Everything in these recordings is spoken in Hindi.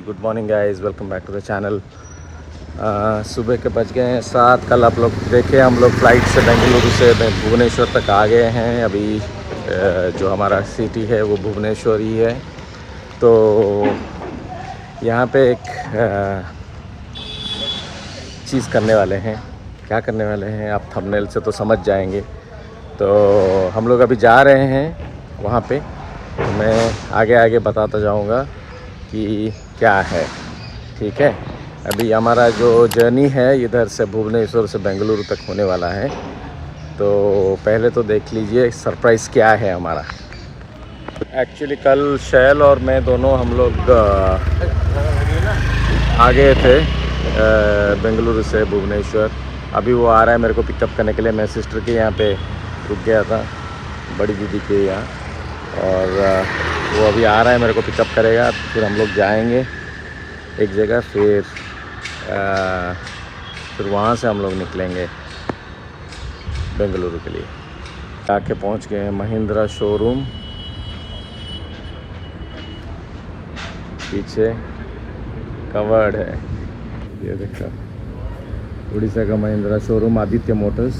Good morning guys, welcome back to the channel. सुबह के बज गए हैं 7। कल आप लोग देखे हम लोग फ़्लाइट से बेंगलुरु से भुवनेश्वर तक आ गए हैं। अभी जो हमारा सिटी है वो भुवनेश्वर ही है। तो यहाँ पे एक चीज़ करने वाले हैं। क्या करने वाले हैं आप थंबनेल से तो समझ जाएंगे। तो हम लोग अभी जा रहे हैं वहाँ पे, तो मैं आगे आगे बताता जाऊँगा कि क्या है। ठीक है, अभी हमारा जो जर्नी है इधर से भुवनेश्वर से बेंगलुरु तक होने वाला है। तो पहले तो देख लीजिए सरप्राइज़ क्या है हमारा। एक्चुअली कल शैल और मैं दोनों हम लोग आ गए थे बेंगलुरु से भुवनेश्वर। अभी वो आ रहा है मेरे को पिकअप करने के लिए। मैं सिस्टर के यहाँ पे रुक गया था, बड़ी दीदी के यहाँ, और वो अभी आ रहा है मेरे को पिकअप करेगा। फिर हम लोग जाएंगे एक जगह, फिर वहाँ से हम लोग निकलेंगे बेंगलुरु के लिए। आके पहुँच गए हैं महिंद्रा शोरूम। पीछे कवर्ड है, ये देखो उड़ीसा का महिंद्रा शोरूम आदित्य मोटर्स।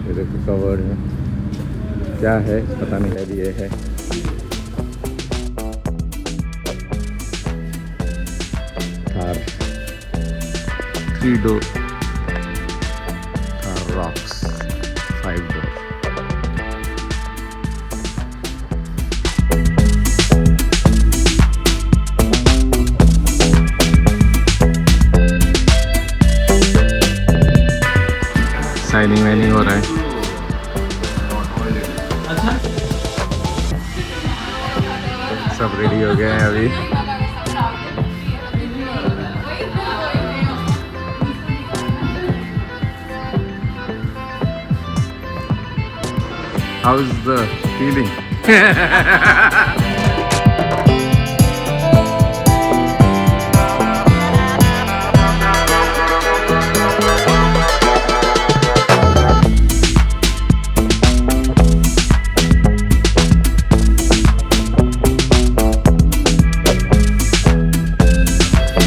ये देखो कवर्ड है, क्या है पता नहीं है। ये है Thar 3 door Thar rocks 5 door. Signing whining हो रहा है। सब रेडी हो गए हैं अभी। How is the feeling?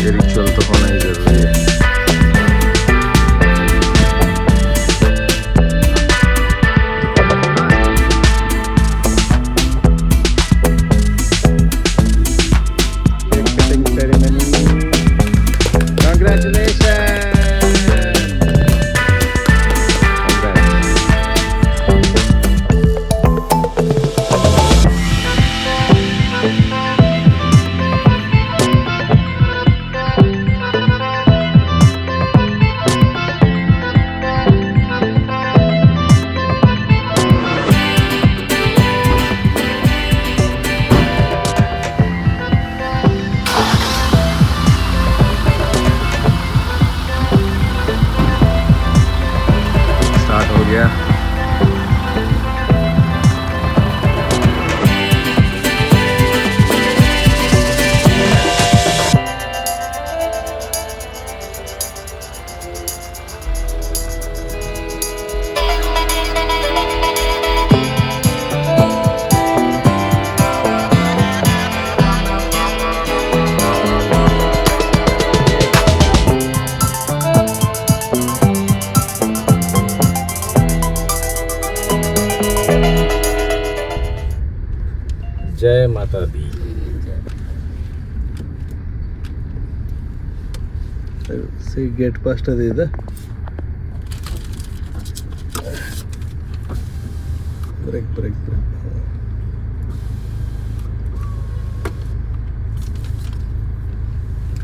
ये रिचुअल तो होना ही जरूरी है। हो गया। जय माता दी। से गेट पास दे दे। Break break break.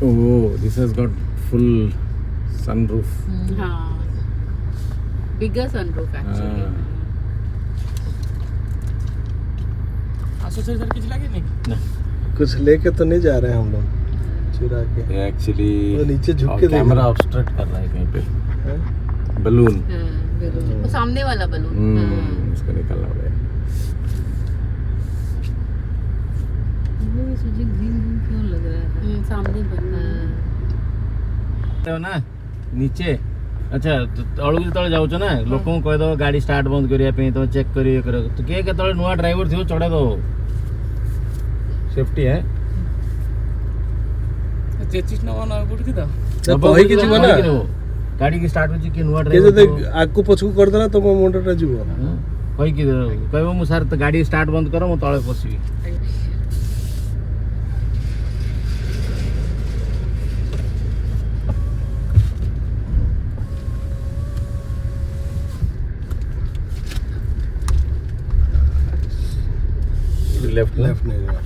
Oh, this has got full sunroof. हाँ, bigger sunroof actually. कुछ लेके तो नहीं जा रहे हैं हम लोग, चुरा के। एक्चुअली वो नीचे झुक के कैमरा ऑब्स्ट्रक्ट कर रहा है कहीं पे। बलून, वो सामने वाला बलून उसको निकालना पड़ेगा। ग्रीन क्यों लग रहा है? सामने ना नीचे। अच्छा तलू जो जाऊच ना लोक कहीदेव गाड़ी स्टार्ट बंद करने तुम चेक कर तो किए के नुआ ड्राइवर थी चढ़ा दो सेफ्टी है। चेचिस न बना पड़ती तो कही कि जीव ना गाड़ी की स्टार्ट होची कि नुआ के ड्राइवर जदि आगु पछकु करदेला तो मो मुंडटा जीव कही कि कहबो मु सर तो गाड़ी स्टार्ट बंद करो मु तळे पसिबी लेफ्ट लेफ्ट नहीं रहा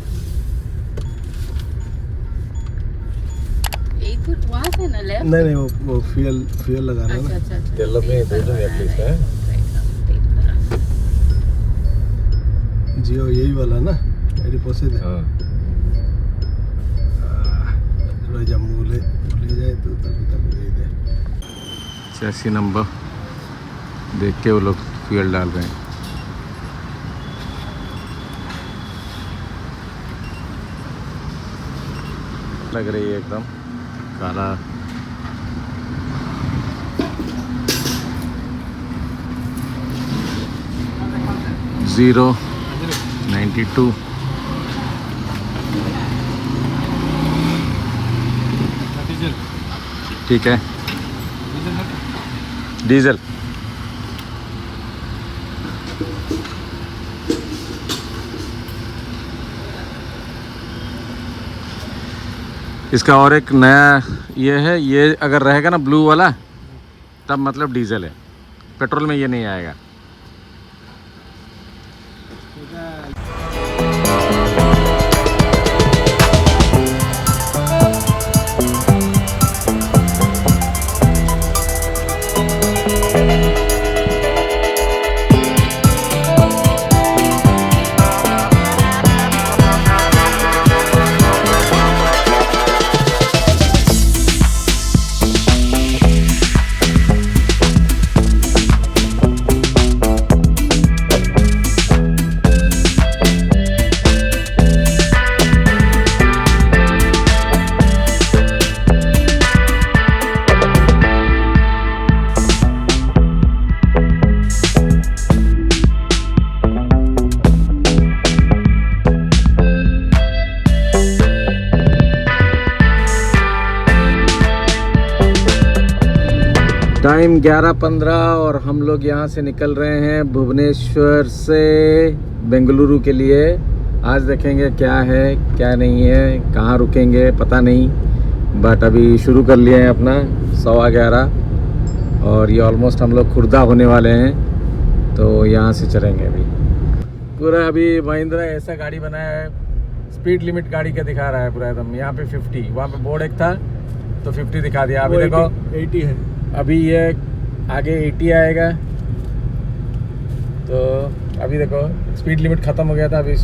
एक फुट वहाँ से ना लेफ्ट। नहीं नहीं वो फ्यूल लगा रहा है अच्छा ना अच्छा अच्छा। तेल में दे दो प्लीज है जियो यही वाला ना एडी पोसे दे हाँ रोज जम्मू ले जाए तो तब दे दे 86 नंबर देख के वो लोग फ्यूल डाल रहे हैं। लग रही है एकदम काला। ज़ीरो 92 ठीक है डीजल इसका और एक नया ये है, ये अगर रहेगा ना ब्लू वाला तब मतलब डीजल है, पेट्रोल में ये नहीं आएगा। टाइम 11:15 और हम लोग यहाँ से निकल रहे हैं भुवनेश्वर से बेंगलुरु के लिए। आज देखेंगे क्या है क्या नहीं है, कहाँ रुकेंगे पता नहीं, बट अभी शुरू कर लिए हैं अपना 11:15 और ये ऑलमोस्ट हम लोग खुर्दा होने वाले हैं, तो यहाँ से चलेंगे अभी। पूरा अभी महिंद्रा ऐसा गाड़ी बनाया है, स्पीड लिमिट गाड़ी का दिखा रहा है पूरा एकदम। यहाँ पे 50, वहाँ पे बोर्ड एक था तो 50 दिखा दिया। अभी देखो 80 है, अभी ये आगे 80 आएगा, तो अभी देखो स्पीड लिमिट ख़त्म हो गया था, अभी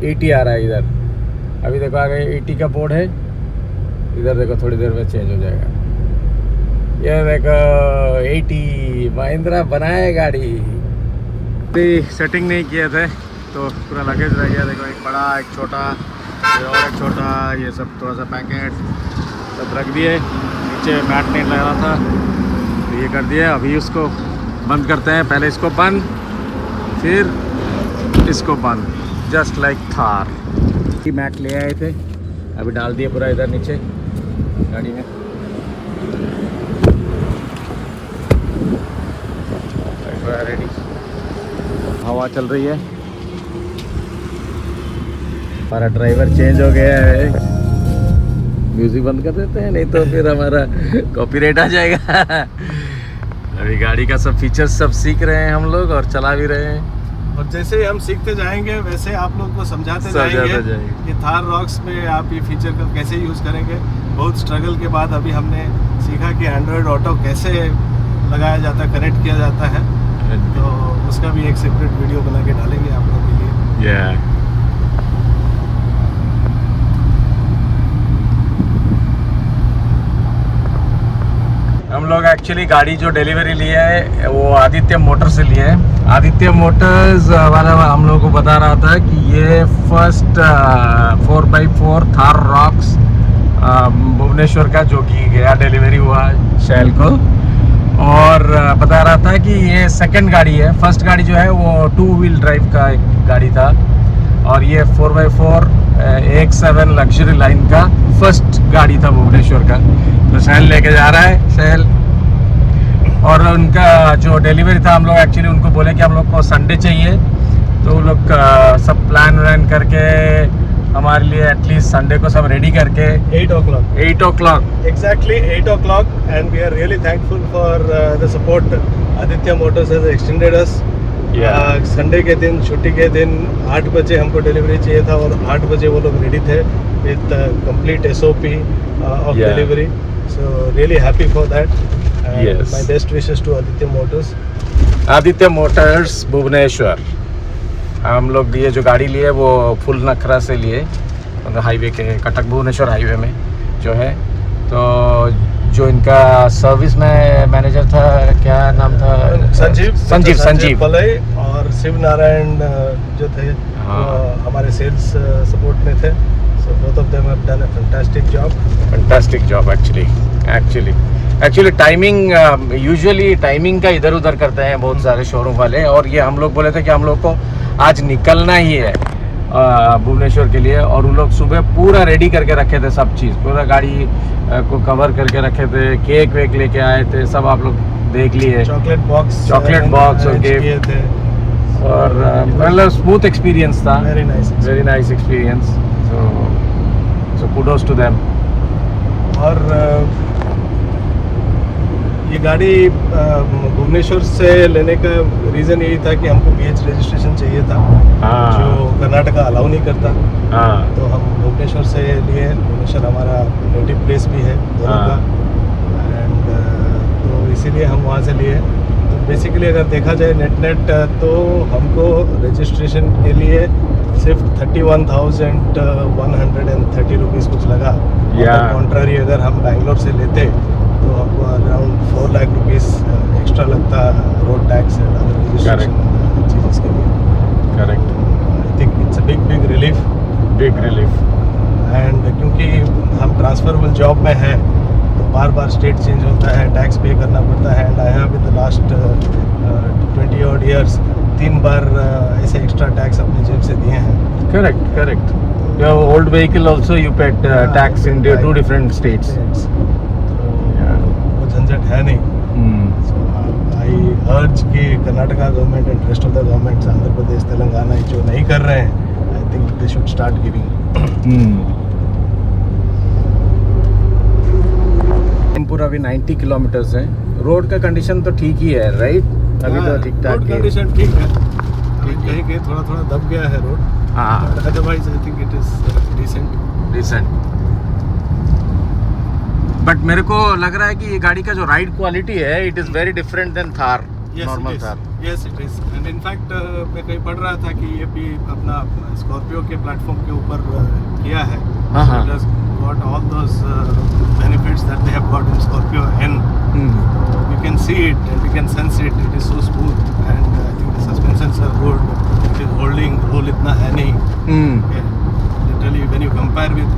80 आ रहा है इधर। अभी देखो आगे 80 का बोर्ड है, इधर देखो थोड़ी देर में चेंज हो जाएगा। ये देखो 80 महिंद्रा बनाए गाड़ी। सेटिंग नहीं किए थे तो पूरा लगेज रह गया। देखो एक बड़ा एक छोटा और एक छोटा, ये सब थोड़ा सा पैकेट सब रख दिए। नीचे मैट नहीं लगा था तो ये कर दिया। अभी उसको बंद करते हैं, पहले इसको बंद फिर इसको बंद, जस्ट लाइक थार। की मैट ले आए थे, अभी डाल दिए पूरा इधर नीचे गाड़ी में। रेडी, हवा चल रही है। हमारा ड्राइवर चेंज हो गया है। म्यूजिक बंद कर देते हैं, नहीं तो फिर हमारा कॉपीराइट आ जाएगा। अभी गाड़ी का सब फीचर्स सब सीख रहे हैं हम लोग और चला भी रहे हैं। और जैसे ही हम सीखते जाएंगे वैसे आप लोग को समझाते जाएंगे कि थार रॉक्स में आप ये फीचर का कैसे यूज़ करेंगे। बहुत स्ट्रगल के बाद अभी हमने सीखा कि एंड्रॉयड ऑटो कैसे लगाया जाता है, कनेक्ट किया जाता है, तो उसका भी एक सेपरेट वीडियो बना के डालेंगे आप लोगों के लिए। हम लोग एक्चुअली गाड़ी जो डिलीवरी लिया है वो आदित्य मोटर से लिया है। आदित्य मोटर्स वाला हम लोगों को बता रहा था कि ये first 4x4 Thar rocks Bhubaneswar का जो कि गया डिलीवरी हुआ शैल को, और बता रहा था कि ये सेकंड गाड़ी है। फर्स्ट गाड़ी जो है वो 2 व्हील ड्राइव का एक गाड़ी था और ये 4x4 AX7 लग्जरी लाइन का फर्स्ट गाड़ी था भुवनेश्वर का। तो सहल लेके जा रहा है, सहल। और उनका जो डिलीवरी था, हम लोग एक्चुअली उनको बोले कि हम लोग को संडे चाहिए, तो वो लोग सब प्लान व्लान करके हमारे लिए एटलीस्ट संडे को सब रेडी करके 8 o'clock. 8 o'clock Exactly 8 o'clock, and we are really thankful for the support. Aditya Motors has extended us. Sunday के दिन, छुट्टी के दिन 8 बजे हमको डिलीवरी चाहिए था और 8 बजे वो लोग रेडी थे with complete SOP of delivery. So really happy for that. Yes. My best wishes to Aditya Motors. Aditya Motors Bhubaneswar. हम लोग ये जो गाड़ी लिए वो फुल नखरा से लिए, मतलब हाईवे के कटक भुवनेश्वर हाईवे में जो है। तो जो इनका सर्विस में मैनेजर था, क्या नाम था? संजीव पलई और शिव नारायण जो थे वो हमारे सेल्स सपोर्ट में थे। So both of them have done a fantastic job actually timing usually timing का इधर उधर करते हैं बहुत सारे शोरूम वाले। और ये हम लोग बोले थे कि हम लोग को आज निकलना ही है भुवनेश्वर के लिए, और उन लोग सुबह पूरा रेडी करके रखे थे, सब चीज़ पूरा गाड़ी को कवर करके रखे थे। केक वेक लेके आए थे, सब आप लोग देख लिए। चॉकलेट बॉक्स और गिफ्ट थे, और मतलब स्मूथ एक्सपीरियंस था, very nice experience. So kudos to them. और ये गाड़ी भुवनेश्वर से लेने का रीज़न यही था कि हमको BH रजिस्ट्रेशन चाहिए था, जो कर्नाटका अलाउ नहीं करता। तो हम भुवनेश्वर से लिए। भुवनेश्वर हमारा नेटिव प्लेस भी है दोनों का, एंड तो इसीलिए हम वहाँ से लिए। तो बेसिकली अगर देखा जाए नेट तो हमको रजिस्ट्रेशन के लिए सिर्फ 31,130 रुपीज़ कुछ लगा। कॉन्ट्रारी अगर हम बैंगलोर से लेते तो हमको अराउंड 4 लाख रुपीज़ एक्स्ट्रा लगता, road tax and other registration चीज़ के लिए। Correct. I think it's a big relief. And क्योंकि हम ट्रांसफरेबल जॉब में हैं तो बार बार स्टेट चेंज होता है, टैक्स पे करना पड़ता है। And I have in the last 20 odd years 3 बार ऐसे एक्स्ट्रा टैक्स अपनी जेब से दिए हैं। Correct. Your old vehicle also you paid tax in 2 different states. वो झंझट है नहीं। So I urge कि Karnataka government and rest of the governments, Andhra Pradesh, Telangana, जो नहीं कर रहे हैं, I think they should start giving. पूरा अभी 90 किलोमीटर्स है। रोड का कंडीशन तो ठीक ही है, राइट? अभी तो ठीक ठाक है। कंडीशन ठीक है, कहीं थोड़ा दब गया है road. Otherwise I think it is decent. But मेरे को लग रहा है कि ये गाड़ी का जो राइड क्वालिटी है, it is very different than Thar, normal Thar. Yes it is. And in fact मैं कहीं पढ़ रहा था कि ये भी अपना स्कॉर्पियो के प्लेटफॉर्म के ऊपर किया है। It has got all those benefits that they have got in Scorpio N. We can see it and we can sense it is so smooth, and I think the suspensions are good. It is holding roll इतना है नहीं। Literally when you compare with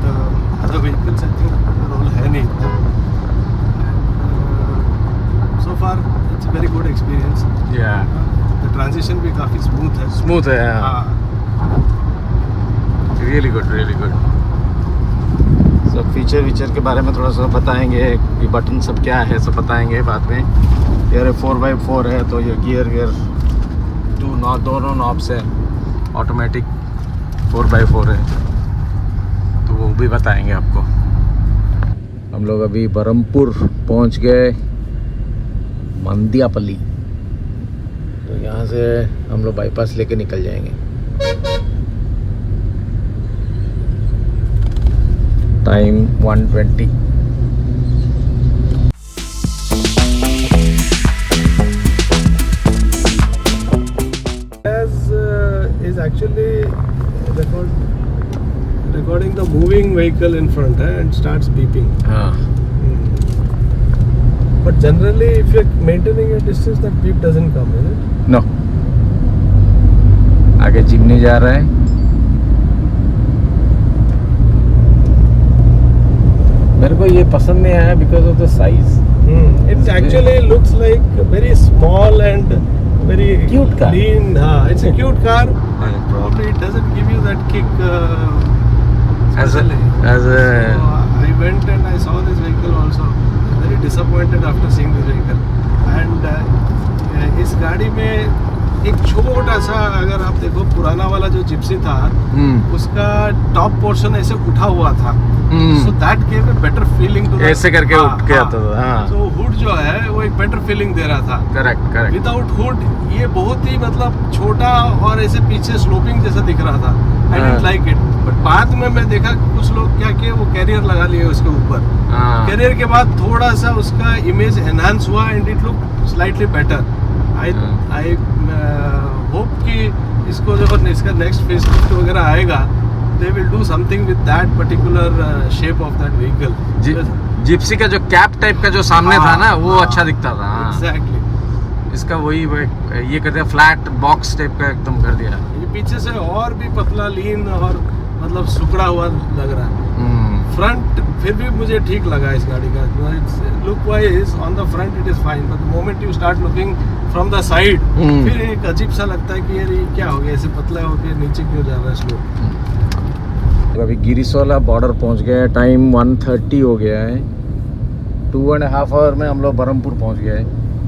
other vehicles, I think roll है नहीं इतना। So far it's a very good experience. The transition भी काफ़ी स्मूथ है। Really good. सब फीचर के बारे में थोड़ा सा बताएंगे कि बटन सब क्या है, सब बताएंगे बाद में। ये 4x4 है, तो ये गियर 2 दोनों नॉब्स है। ऑटोमेटिक 4x4 है, तो वो भी बताएंगे आपको। हम लोग अभी बरहमपुर पहुंच गए, मंदियापल्ली। तो यहाँ से हम लोग बाईपास लेके निकल जाएंगे। Time 1:20। Is actually recording the moving vehicle in front and starts beeping. But generally, if you're maintaining a distance, that beep doesn't come, is it? No. आगे जिमनी जा रहा है। मेरे को ये पसंद नहीं आया because of the size. It actually looks like a very small and very cute car. Clean. It's a cute car. Probably it doesn't give you that kick. As a went and I saw this vehicle also. Very disappointed after seeing this vehicle. And इस गाड़ी में एक छोटा सा, अगर आप देखो पुराना वाला जो जिप्सी था, उसका टॉप पोर्शन ऐसे उठा हुआ था, so that gave a better feeling too, ऐसे करके उठ के आता था। हाँ, तो हुड जो है वो एक बेटर फीलिंग दे रहा था। Correct correct. विदाउट हुड ये बहुत ही मतलब छोटा और ऐसे पीछे स्लोपिंग जैसा दिख रहा था। I didn't like it, but बाद में मैं देखा कुछ लोग क्या किए, वो कैरियर लगा लिए उसके ऊपर। कैरियर के बाद थोड़ा सा उसका इमेज एनहांस हुआ and it look slightly better. I hope कि इसको जब इसका नेक्स्ट फेसलिफ्ट वगैरह आएगा, they will do something with that particular shape of that vehicle. Gypsy का जो कैप टाइप का जो सामने था ना, वो अच्छा दिखता था। Exactly. इसका वही ये कहते हैं फ्लैट बॉक्स टाइप का एकदम कर दिया। ये पीछे से और भी पतला, लीन और मतलब सुकड़ा हुआ लग रहा है। फ्रंट फिर भी मुझे ठीक लगा इस गाड़ी का। Look wise on the front it is fine, but the moment you start looking from the side, फिर एक अजीब सा लगता है कि यार ये क्या हो गया, ऐसे पतला हो गया, नीचे क्यों जा रहा है स्लो। अभी गिरिसोला बॉर्डर पहुंच गए हैं। टाइम 1:30 हो गया है। 2.5 आवर में हम लोग बरहमपुर पहुंच गए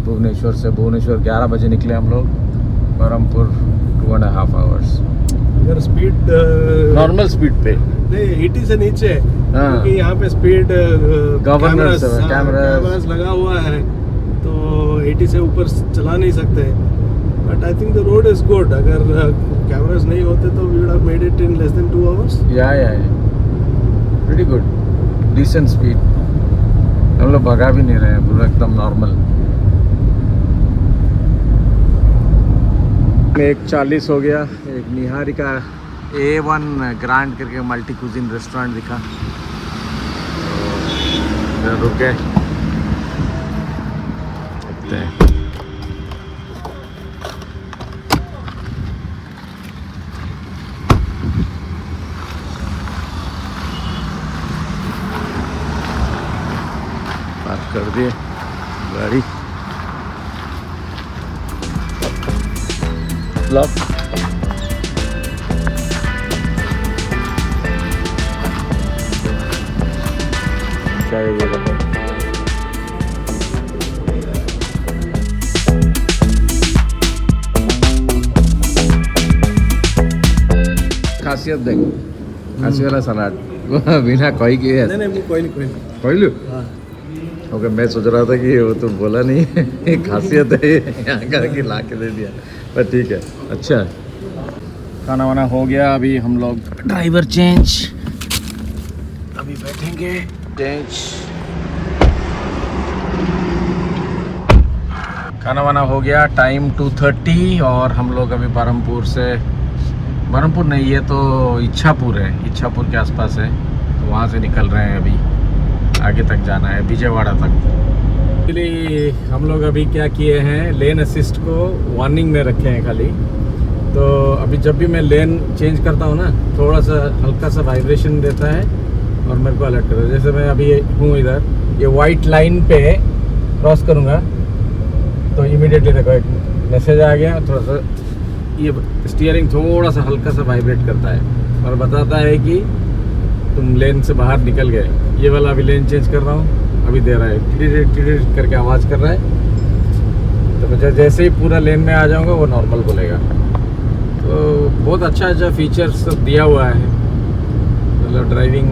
भुवनेश्वर से। भुवनेश्वर 11 बजे निकले हम लोग, बरहमपुर 2.5 आवर्स। अगर स्पीड नॉर्मल स्पीड पे नहीं, 80 से नीचे, क्योंकि यहाँ पे स्पीड कैमरास लगा हुआ है, तो 80 से ऊपर चला नहीं सकते। But I think the road is good. अगर कैमरास नहीं होते तो we would have made it in less than 2 hours. या प्रीटी गुड, डिसेंट स्पीड। हम लोग भगा भी नहीं रहे हैं, पूरा एकदम नॉर्मल। 1:40 हो गया। एक निहारिका A1 ग्रांड करके मल्टी कुजिन रेस्टोरेंट दिखा, तो रुके देखते हैं। पार्क कर दिए गाड़ी, लॉक। क्या है ये बताओ? खासियत देख, खासी वाला सलाद बिना कोई के है। नहीं कोई नहीं कोई लो। ओके, मैं सोच रहा था कि वो तो बोला नहीं खासियत है यहाँ का कि ला के दे दिया, पर ठीक है, अच्छा है। खाना वाना हो गया, अभी हम लोग ड्राइवर चेंज, अभी बैठेंगे चेंज। खाना वाना हो गया, टाइम 2:30 और हम लोग अभी बरहमपुर नहीं, ये तो इच्छापुर है, इच्छापुर के आसपास है, तो वहाँ से निकल रहे हैं। अभी आगे तक जाना है, विजयवाड़ा तक। इसलिए हम लोग अभी क्या किए हैं, लेन असिस्ट को वार्निंग में रखे हैं खाली। तो अभी जब भी मैं लेन चेंज करता हूँ ना, थोड़ा सा हल्का सा वाइब्रेशन देता है और मेरे को अलर्ट करता है। जैसे मैं अभी हूँ इधर, ये वाइट लाइन पे क्रॉस करूँगा तो इमीडिएटली देखो एक मैसेज आ गया, थोड़ा सा ये स्टीयरिंग थोड़ा सा हल्का सा वाइब्रेट करता है और बताता है कि तुम लेन से बाहर निकल गए। ये वाला अभी लेन चेंज कर रहा हूँ, अभी दे रहा है टिडिट करके आवाज़ कर रहा है। तो मैं जैसे ही पूरा लेन में आ जाऊँगा वो नॉर्मल बोलेगा। तो बहुत अच्छा फीचर्स सब दिया हुआ है, मतलब ड्राइविंग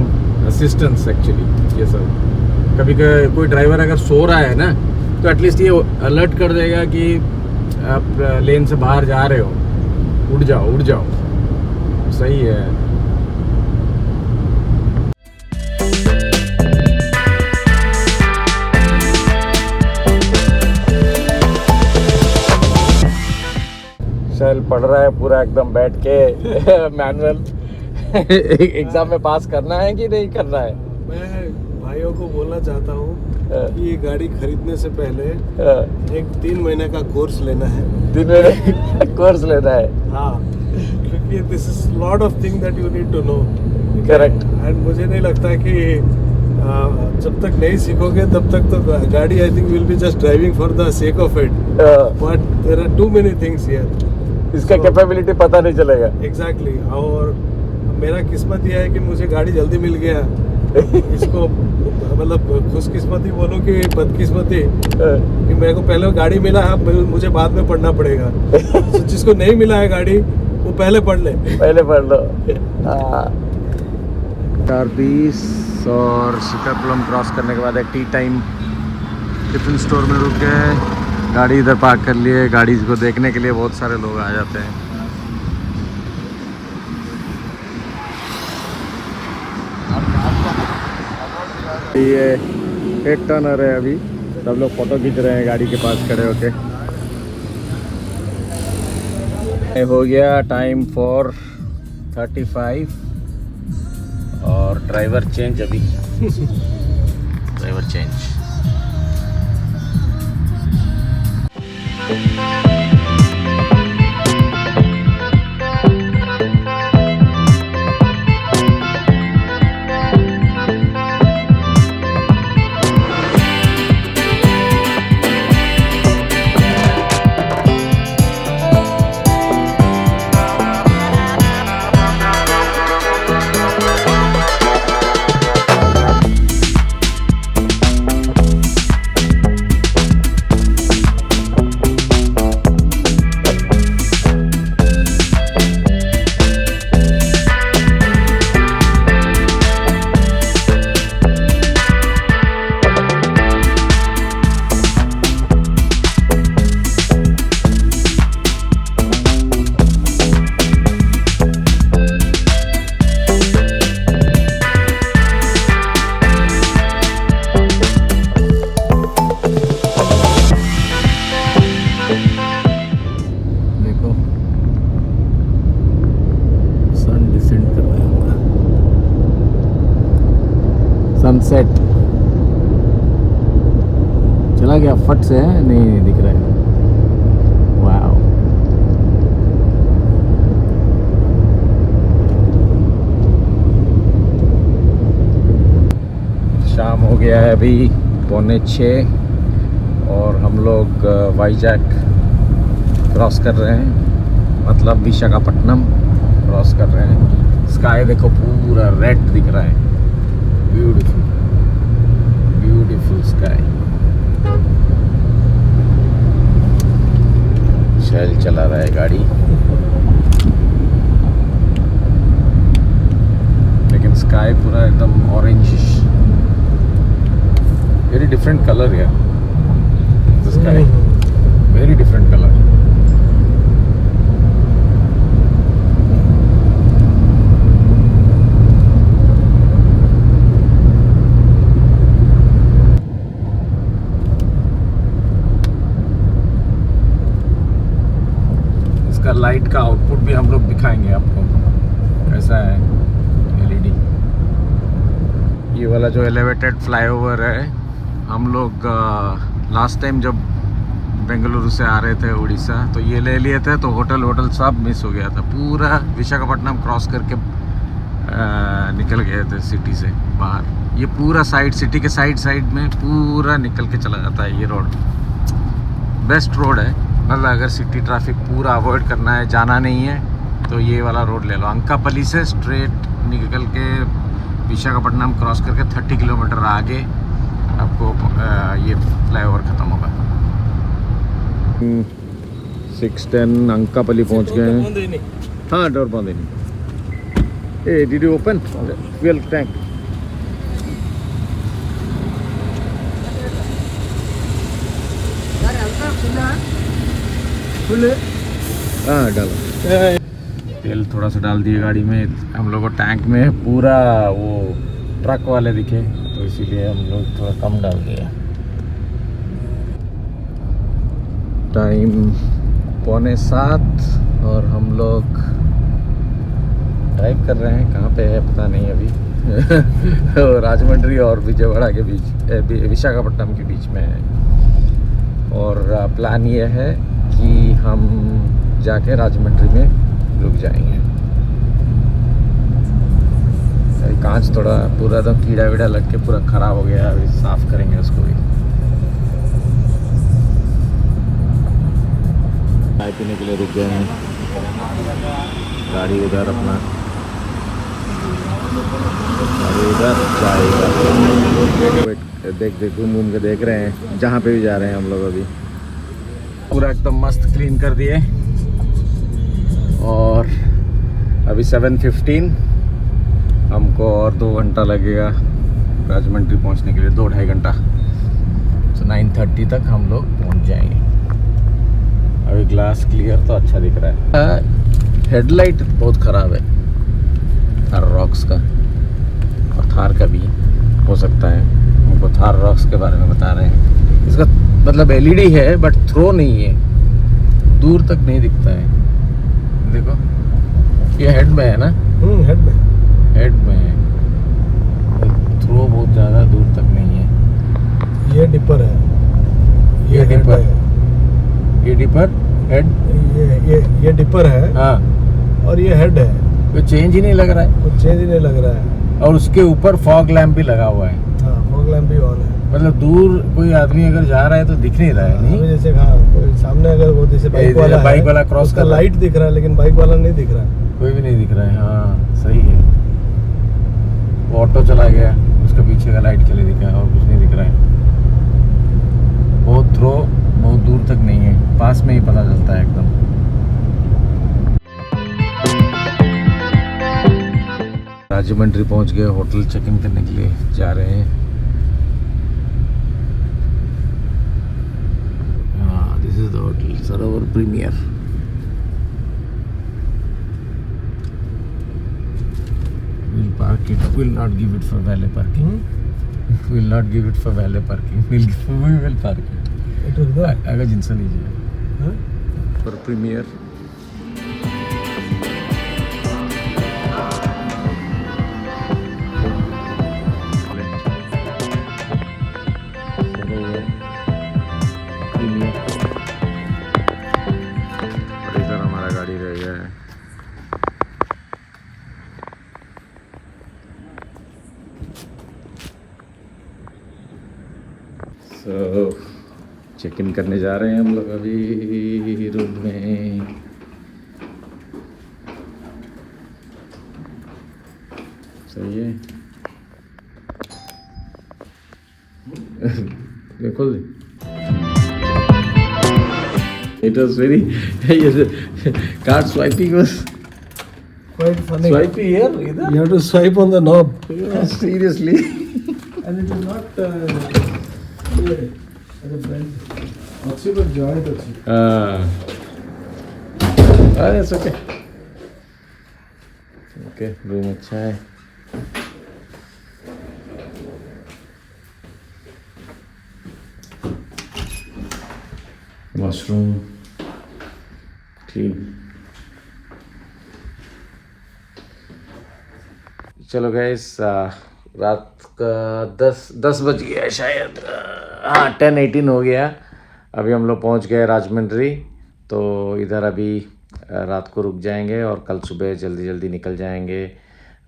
असिस्टेंस एक्चुअली। ये सब कभी कोई ड्राइवर अगर सो रहा है ना, तो एटलीस्ट ये अलर्ट कर देगा कि आप लेन से बाहर जा रहे हो, उड़ जाओ। सही है। चल पढ़ रहा है पूरा एकदम बैठ के मैनुअल। एग्जाम में पास करना है कि नहीं करना है? मैं भाइयों को बोलना चाहता हूँ कि ये गाड़ी खरीदने से पहले एक 3 महीने का कोर्स लेना है। 3 महीने कोर्स लेना है? हाँ, क्योंकि this is lot of thing that you need to know. Correct. And मुझे नहीं लगता कि जब तक नहीं सीखोगे तब तक तो गाड़ी I think will be just driving for the sake of it, but there are too many things here. इसका कैपेबिलिटी पता नहीं चलेगा। एग्जैक्टली। और मेरा किस्मत यह है कि मुझे गाड़ी जल्दी मिल गया, इसको मतलब खुशकिस्मती बोलो कि बदकिस्मती कि मेरे को पहले गाड़ी मिला है, मुझे बाद में पढ़ना पड़ेगा। तो जिसको नहीं मिला है गाड़ी वो पहले पढ़ ले। पहले पढ़ लो। 4:20 और श्रीकाकुलम क्रॉस करने के बाद एक टी टाइम टिफिन स्टोर में रुक गए, गाड़ी इधर पार्क कर लिए। गाड़ी को देखने के लिए बहुत सारे लोग आ जाते हैं। ये हेड टर्नर है, अभी सब लोग फोटो खींच रहे हैं गाड़ी के पास खड़े होके। हो गया टाइम 4:35 और ड्राइवर चेंज अभी। Driver change. सनसेट चला गया फट से, है नहीं दिख रहा है। वाव, शाम हो गया है अभी 5:45 और हम लोग वाइजैक क्रॉस कर रहे हैं, मतलब विशाखापट्टनम क्रॉस कर रहे हैं। स्काई देखो पूरा रेड दिख रहा है, ब्यूटीफुल ब्यूटीफुल स्काई। शैल चला रहा है गाड़ी, लेकिन स्काई पूरा एकदम ऑरेंजिश, वेरी डिफरेंट कलर यार, the sky very different colour. Light का आउटपुट भी हम लोग दिखाएंगे आपको कैसा है। एलईडी, ये वाला जो एलिवेटेड फ्लाईओवर है, हम लोग लास्ट टाइम जब बेंगलुरु से आ रहे थे उड़ीसा तो ये ले लिए थे, तो होटल सब मिस हो गया था। पूरा विशाखापट्टनम क्रॉस करके निकल गए थे सिटी से बाहर। ये पूरा साइड, सिटी के साइड में पूरा निकल के चला जाता है। ये रोड बेस्ट रोड है, मतलब अगर सिटी ट्रैफिक पूरा अवॉइड करना है, जाना नहीं है, तो ये वाला रोड ले लो। अंकापल्ली से स्ट्रेट निकल के विशाखापट्टनम क्रॉस करके 30 किलोमीटर आगे आपको ये फ्लाईओवर ख़त्म होगा। 6:10 अंकापल्ली पहुंच गए हैं। हाँ, डोर बंद ही नहीं। ए did you open fuel tank? हाँ डालो, तेल थोड़ा सा डाल दिए गाड़ी में। हम लोग को टैंक में पूरा वो ट्रक वाले दिखे, तो इसीलिए हम लोग थोड़ा कम डाल दिया। टाइम 6:45 और हम लोग ड्राइव कर रहे हैं। कहाँ पे है पता नहीं अभी। राजमंड्री और विजयवाड़ा के बीच, विशाखापट्टनम के बीच में है। और प्लान ये है कि हम जाके राजमंड्री में रुक जाएंगे। कांच थोड़ा पूरा तो कीड़ा वीड़ा लग के पूरा ख़राब हो गया, अभी साफ़ करेंगे उसको भी। चाय पीने के लिए रुक गए हैं, गाड़ी उधर अपना अभी इधर जाएगा। देख घूम के देख रहे हैं जहाँ पे भी जा रहे हैं हम लोग। अभी पूरा एकदम मस्त क्लीन कर दिए और अभी 7:15, हमको और 2 घंटा लगेगा राजमंड्री पहुंचने के लिए, 2-2.5 घंटा। तो 9:30 तक हम लोग पहुंच जाएंगे। अभी ग्लास क्लियर तो अच्छा दिख रहा है। हेडलाइट बहुत ख़राब है थार रॉक्स का, और थार का भी हो सकता है। हमको थार रॉक्स के बारे में बता रहे हैं। इसका मतलब LED है बट थ्रो नहीं है, दूर तक नहीं दिखता है। देखो ये हेड में है ना, हेड में है, थ्रो बहुत ज़्यादा दूर तक नहीं है। ये डिपर है, ये डिपर, ये डिपर हेड, ये डिपर है। हाँ, और ये हेड है, कोई चेंज ही नहीं लग रहा है। कुछ चेंज ही नहीं लग रहा है। और उसके ऊपर फॉग लैम्प भी लगा हुआ है। हाँ, फॉग लैम्प भी ऑन है। मतलब दूर कोई आदमी अगर जा रहा है तो दिख नहीं रहा है। नहीं, जैसे हाँ, कोई सामने अगर वो जैसे बाइक वाला क्रॉस का लाइट दिख रहा है, लेकिन बाइक वाला नहीं दिख रहा है। कोई भी नहीं दिख रहा है। हाँ सही है। वो ऑटो चला गया, उसका पीछे का लाइट चले दिखा और कुछ नहीं दिख रहा है। बहुत थ्रो, बहुत दूर तक नहीं है, पास में ही पता चलता है एकदम। राजमंड्री पहुंच गए, होटल चेक इन करने के लिए जा रहे हैं। हाँ, this is the hotel Sarovar premiere. We'll park it. We'll not give it for valet parking. We'll not give it for valet parking. We will park it. आगे जिनसे लीजिए पर प्रीमियर। और इधर हमारा गाड़ी रह गया है। चेक इन करने जा रहे हैं हम लोग अभी रूम में। सही है। देखो it was very card swiping was Quite funny. swiping here either. You have to swipe on the knob. Seriously. And it is not as a brand. अच्छी पर joint अच्छी. That's okay. Okay, रूम अच्छा है। Washroom clean. चलो गाइस, रात का 10 बज गया शायद। हाँ, 10:18 हो गया। अभी हम लोग पहुंच गए राजमंड्री। तो इधर अभी रात को रुक जाएंगे और कल सुबह जल्दी जल्दी निकल जाएंगे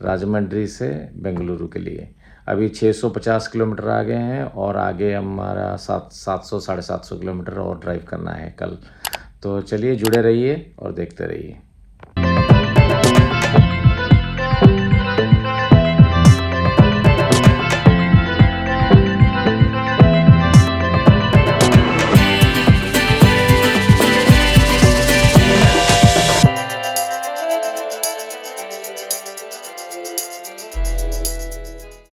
राजमंड्री से बेंगलुरु के लिए। अभी 650 किलोमीटर आ गए हैं और आगे हमारा 700 साढ़े 700 किलोमीटर और ड्राइव करना है कल। तो चलिए जुड़े रहिए और देखते रहिए।